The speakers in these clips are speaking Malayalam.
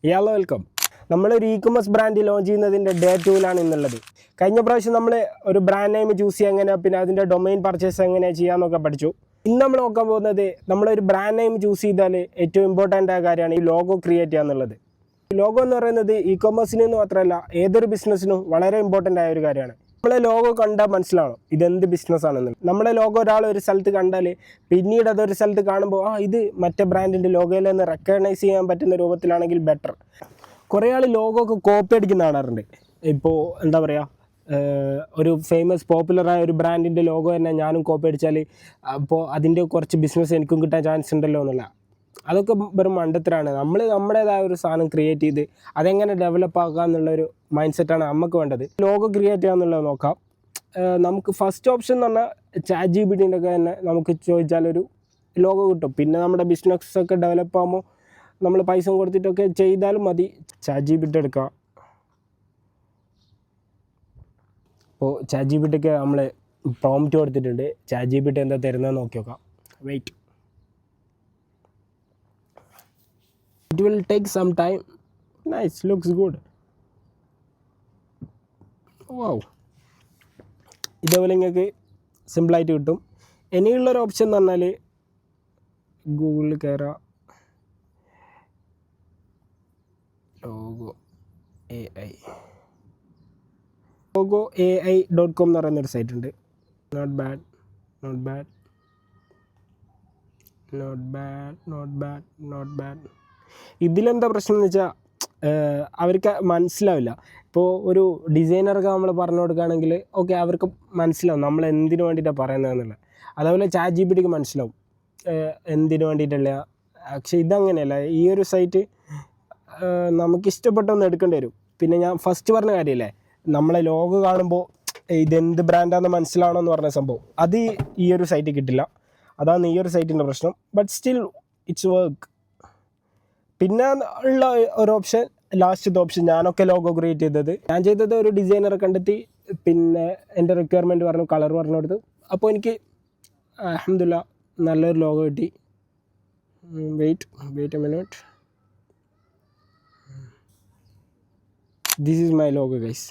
Hello welcome. നമ്മളൊരു ഇ-കൊമേഴ്സ് ബ്രാൻഡ് ലോഞ്ച് ചെയ്യുന്നതിൻ്റെ ഡേ 2-ലാണ് ഇന്നുള്ളത്. കഴിഞ്ഞ പ്രാവശ്യം നമ്മൾ ഒരു ബ്രാൻഡ് നെയിം ചൂസ് ചെയ്യുക എങ്ങനെയാണ്, പിന്നെ അതിൻ്റെ ഡൊമൈൻ പർച്ചേസ് എങ്ങനെയാണ് ചെയ്യാമെന്നൊക്കെ പഠിച്ചു. ഇന്ന് നമ്മൾ നോക്കാൻ പോകുന്നത് നമ്മളൊരു ബ്രാൻഡ് നെയിം ചൂസ് ചെയ്താൽ ഏറ്റവും ഇമ്പോർട്ടൻ്റ് ആയ കാര്യമാണ് ഈ ലോഗോ ക്രിയേറ്റ് ചെയ്യുക എന്നുള്ളത്. ഈ ലോഗോ എന്ന് പറയുന്നത് ഇ-കൊമേഴ്സിന് മാത്രമല്ല ഏതൊരു ബിസിനസ്സിനും വളരെ ഇമ്പോർട്ടൻ്റ് ആയ ഒരു കാര്യമാണ്. നമ്മളെ ലോഗോ കണ്ടാൽ മനസ്സിലാവണം ഇതെന്ത് ബിസിനസ്സാണെന്നുള്ളത്. നമ്മളെ ലോഗോ ഒരാൾ ഒരു സ്ഥലത്ത് കണ്ടാൽ പിന്നീട് അതൊരു സ്ഥലത്ത് കാണുമ്പോൾ ഇത് മറ്റേ ബ്രാൻഡിൻ്റെ ലോഗോയിലെന്ന് റെക്കഗ്നൈസ് ചെയ്യാൻ പറ്റുന്ന രൂപത്തിലാണെങ്കിൽ ബെറ്റർ. കുറേ ആൾ ലോഗോ ഒക്കെ കോപ്പി അടിക്കുന്ന കാണാറുണ്ട്. ഇപ്പോൾ എന്താ പറയുക, ഒരു ഫേമസ് പോപ്പുലറായ ഒരു ബ്രാൻഡിൻ്റെ ലോഗോ തന്നെ ഞാനും കോപ്പി അടിച്ചാൽ അപ്പോൾ അതിൻ്റെ കുറച്ച് ബിസിനസ് എനിക്കും കിട്ടാൻ ചാൻസ് ഉണ്ടല്ലോ എന്നുള്ള, അതൊക്കെ വെറും മണ്ടത്തരാണ്. നമ്മൾ നമ്മുടേതായ ഒരു സാധനം ക്രിയേറ്റ് ചെയ്ത് അതെങ്ങനെ ഡെവലപ്പ് ആക്കുക എന്നുള്ളൊരു മൈൻഡ് സെറ്റാണ് നമുക്ക് വേണ്ടത്. ലോഗോ ക്രിയേറ്റ് ചെയ്യുക എന്നുള്ളത് നോക്കാം. നമുക്ക് ഫസ്റ്റ് ഓപ്ഷൻ എന്ന് പറഞ്ഞാൽ ChatGPT ഒക്കെ തന്നെ നമുക്ക് ചോദിച്ചാലൊരു ലോഗോ കിട്ടും. പിന്നെ നമ്മുടെ ബിസിനസ്സൊക്കെ ഡെവലപ്പ് ആകുമ്പോൾ നമ്മൾ പൈസ കൊടുത്തിട്ടൊക്കെ ചെയ്താലും മതി. ChatGPT എടുക്കുക. അപ്പോൾ ChatGPT നമ്മൾ പ്രോംപ്റ്റ് കൊടുത്തിട്ടുണ്ട്. ChatGPT എന്താ തരുന്നതെന്ന് നോക്കി നോക്കാം. Wait, it will take some time. Nice, looks good. Wow, ഇതേപോലെ നിങ്ങൾക്ക് സിമ്പിളായിട്ട് കിട്ടും. ഇനിയുള്ളൊരു ഓപ്ഷൻ എന്ന് പറഞ്ഞാൽ ഗൂഗിളിൽ കയറുക, logoai.com എന്ന് പറയുന്നൊരു സൈറ്റ് ഉണ്ട്. Not bad. ഇതിലെന്താ പ്രശ്നം എന്ന് വെച്ചാൽ അവർക്ക് മനസ്സിലാവില്ല. ഇപ്പോൾ ഒരു ഡിസൈനർക്ക് നമ്മൾ പറഞ്ഞു കൊടുക്കുകയാണെങ്കിൽ ഓക്കെ അവർക്ക് മനസ്സിലാവും നമ്മൾ എന്തിനു വേണ്ടിയിട്ടാണ് പറയുന്നതെന്നുള്ളത്. അതേപോലെ ChatGPTക്ക് മനസ്സിലാവും എന്തിനു വേണ്ടിയിട്ടുള്ള. പക്ഷേ ഇതങ്ങനെയല്ല. ഈ ഒരു സൈറ്റ് നമുക്കിഷ്ടപ്പെട്ടൊന്ന് എടുക്കേണ്ടി വരും. പിന്നെ ഞാൻ ഫസ്റ്റ് പറഞ്ഞ കാര്യമില്ലേ, നമ്മളെ ലോഗോ കാണുമ്പോൾ ഇതെന്ത് ബ്രാൻഡാണെന്ന് മനസ്സിലാവണമെന്ന് പറഞ്ഞ സംഭവം, അത് ഈ ഒരു സൈറ്റിൽ കിട്ടില്ല. അതാണ് ഈ ഒരു സൈറ്റിൻ്റെ പ്രശ്നം. But still it's work. പിന്നെ ഉള്ള ഒരു ഓപ്ഷൻ, ലാസ്റ്റത്തെ ഓപ്ഷൻ, ഞാനൊക്കെ ലോഗോ ക്രിയേറ്റ് ചെയ്തത് ഒരു ഡിസൈനറെ കണ്ടെത്തി, പിന്നെ എൻ്റെ റിക്വയർമെൻറ്റ് പറഞ്ഞു, കളർ പറഞ്ഞു കൊടുത്തു. അപ്പോൾ എനിക്ക് അൽഹംദുലില്ലാ നല്ലൊരു ലോഗോ കിട്ടി. Wait a minute. This is my logo guys.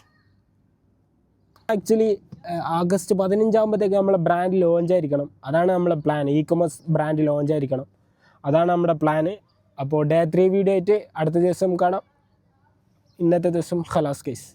Actually August 15 നമ്മളെ ബ്രാൻഡ് ലോഞ്ച് ആയിരിക്കണം. അതാണ് നമ്മളെ പ്ലാൻ. ഇ-കൊമേഴ്സ് ബ്രാൻഡ് ലോഞ്ച് ആയിരിക്കണം, അതാണ് നമ്മുടെ പ്ലാന്. അപ്പോൾ ഡേ 3 വീഡിയോ ആയിട്ട് അടുത്ത ദിവസം കാണാം. ഇന്നത്തെ ദിവസം ഖലാസ് ഗൈസ്.